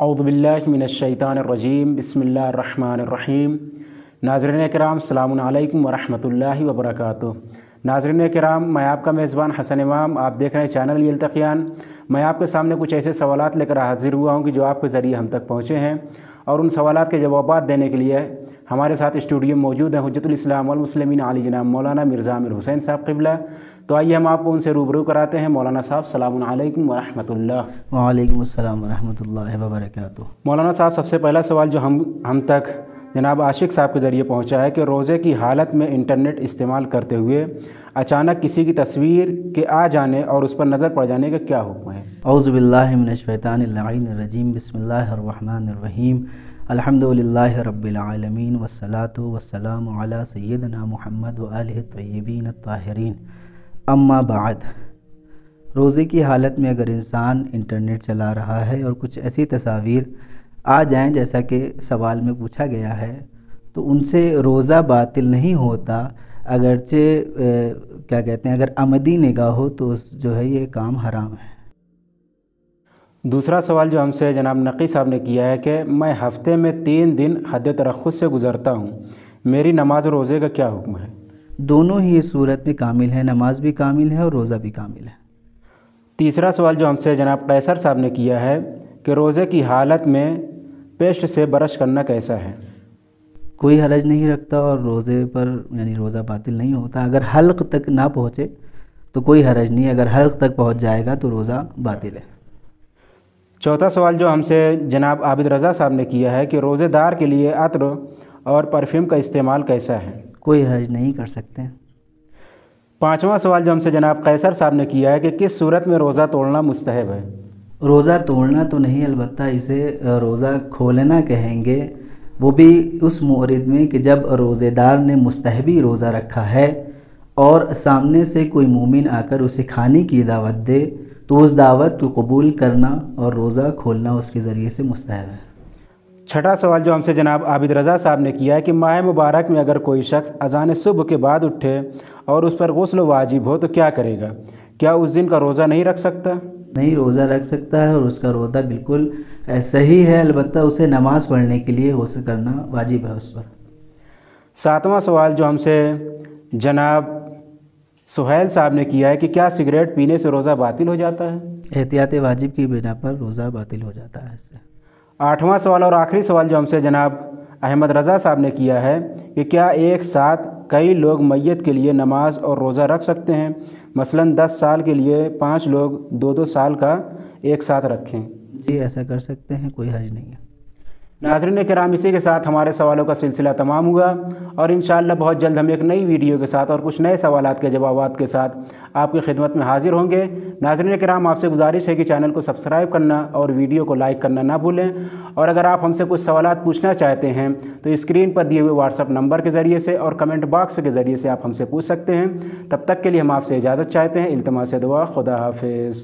अऊज़ु बिल्लाहि मिनश्शैतानिर्रजीम बिस्मिल्लाहिर्रहमानिर्रहीम। नाज़रीन किराम अस्सलामु अलैकुम वरहमतुल्लाहि वबरकातुहू। नाज़रीन किराम, मैं आपका मेज़बान हसन इमाम, आप देख रहे हैं चैनल यल्तक़ियान। मैं आपके सामने कुछ ऐसे सवालात लेकर हाज़िर हुआ हूँ कि जो आपके ज़रिए हम तक पहुँचे हैं, और उन सवालात के जवाबात देने के लिए हमारे साथ स्टूडियो में मौजूद हैं हुज्जतुल इस्लाम वल मुस्लिमीन आली जनाब मौलाना मिर्ज़ा आमिर हुसैन साहब क़िबला। तो आइए हम आपको उनसे रूबरू कराते हैं। मौलाना साहब अस्सलामु अलैकुम वरहमतुल्लाह। वालेकुम अस्सलाम वरहमतुल्लाहि वबरकातुहू। मौलाना साहब, सबसे पहला सवाल जो हम तक जनाब आशिक साहब के ज़रिए पहुँचा है कि रोज़े की हालत में इंटरनेट इस्तेमाल करते हुए अचानक किसी की तस्वीर के आ जाने और उस पर नज़र पड़ जाने का क्या हुक्म है? औज़ु बिल्लाहि मिनश्शैतानिर्रजीम बिस्मिल्लाहिर्रहमानिर्रहीम। अल्हम्दुलिल्लाहि रब्बिल आलमीन वस्सलातु वस्सलामु अला सय्यिदिना मुहम्मद व आलिहि तय्यबीन अत्ताहिरीन। अम्मा बाद, रोज़े की हालत में अगर इंसान इंटरनेट चला रहा है और कुछ ऐसी तस्वीर आ जाएं जैसा कि सवाल में पूछा गया है, तो उनसे रोज़ा बातिल नहीं होता, अगरचे क्या कहते हैं, अगर आमदी निगाह हो तो जो है ये काम हराम है। दूसरा सवाल जो हमसे जनाब नक़ी साहब ने किया है कि मैं हफ़्ते में 3 दिन हद तरख़्ख़ुस से गुज़रता हूँ, मेरी नमाज और रोज़े का क्या हुक्म है? दोनों ही इस सूरत में कामिल है, नमाज भी कामिल है और रोज़ा भी कामिल है। तीसरा सवाल जो हमसे जनाब कैसर साहब ने किया है कि रोज़े की हालत में पेस्ट से ब्रश करना कैसा है? कोई हरज नहीं रखता और रोज़े पर यानी रोज़ा बातिल नहीं होता। अगर हल्क तक ना पहुँचे तो कोई हरज नहीं, अगर हल्क तक पहुँच जाएगा तो रोज़ा बातिल है। चौथा सवाल जो हमसे जनाब आबिद रज़ा साहब ने किया है कि रोज़ेदार के लिए अत्र और परफ्यूम का इस्तेमाल कैसा है? कोई हरज नहीं कर सकते। पाँचवा सवाल जो हमसे जनाब कैसर साहब ने किया है कि किस सूरत में रोज़ा तोड़ना मुस्तहब है? रोज़ा तोड़ना तो नहीं, अलबत्ता इसे रोज़ा खोलना कहेंगे, वो भी उस मोरद में कि जब रोज़ेदार ने मुस्तहबी रोज़ा रखा है और सामने से कोई मोमिन आकर उसे खाने की दावत दे तो उस दावत को कबूल करना और रोज़ा खोलना उसके ज़रिए से मुस्तहब है। छठा सवाल जो हमसे जनाब आबिद रज़ा साहब ने किया है कि माह मुबारक में अगर कोई शख्स अज़ान सुबह के बाद उठे और उस पर गुस्ल वाजिब हो तो क्या करेगा? क्या उस दिन का रोज़ा नहीं रख सकता? नहीं, रोज़ा रख सकता है और उसका रोज़ा बिल्कुल सही है, अलबत्ता उसे नमाज़ पढ़ने के लिए गुस्ल करना वाजिब है उस पर। सातवां सवाल जो हमसे जनाब सुहैल साहब ने किया है कि क्या सिगरेट पीने से रोज़ा बातिल हो जाता है? एहतियात वाजिब की बिना पर रोज़ा बातिल हो जाता है इससे। आठवां सवाल और आखिरी सवाल जो हमसे जनाब अहमद रज़ा साहब ने किया है कि क्या एक साथ कई लोग मैयत के लिए नमाज और रोज़ा रख सकते हैं? मसलन 10 साल के लिए 5 लोग 2-2 साल का एक साथ रखें। जी, ऐसा कर सकते हैं, कोई हर्ज नहीं है। नाज़रीन किराम, इसी के साथ हमारे सवालों का सिलसिला तमाम हुआ और इंशाअल्लाह बहुत जल्द हम एक नई वीडियो के साथ और कुछ नए सवालात के जवाबात के साथ आपकी खिदमत में हाजिर होंगे। नाज़रीन किराम, आपसे गुजारिश है कि चैनल को सब्सक्राइब करना और वीडियो को लाइक करना ना भूलें, और अगर आप हमसे कुछ सवालात पूछना चाहते हैं तो स्क्रीन पर दिए हुए व्हाट्सअप नंबर के ज़रिए से और कमेंट बॉक्स के ज़रिए से आप हमसे पूछ सकते हैं। तब तक के लिए हम आपसे इजाज़त चाहते हैं। इल्तिमास दुआ, खुदा हाफिज़।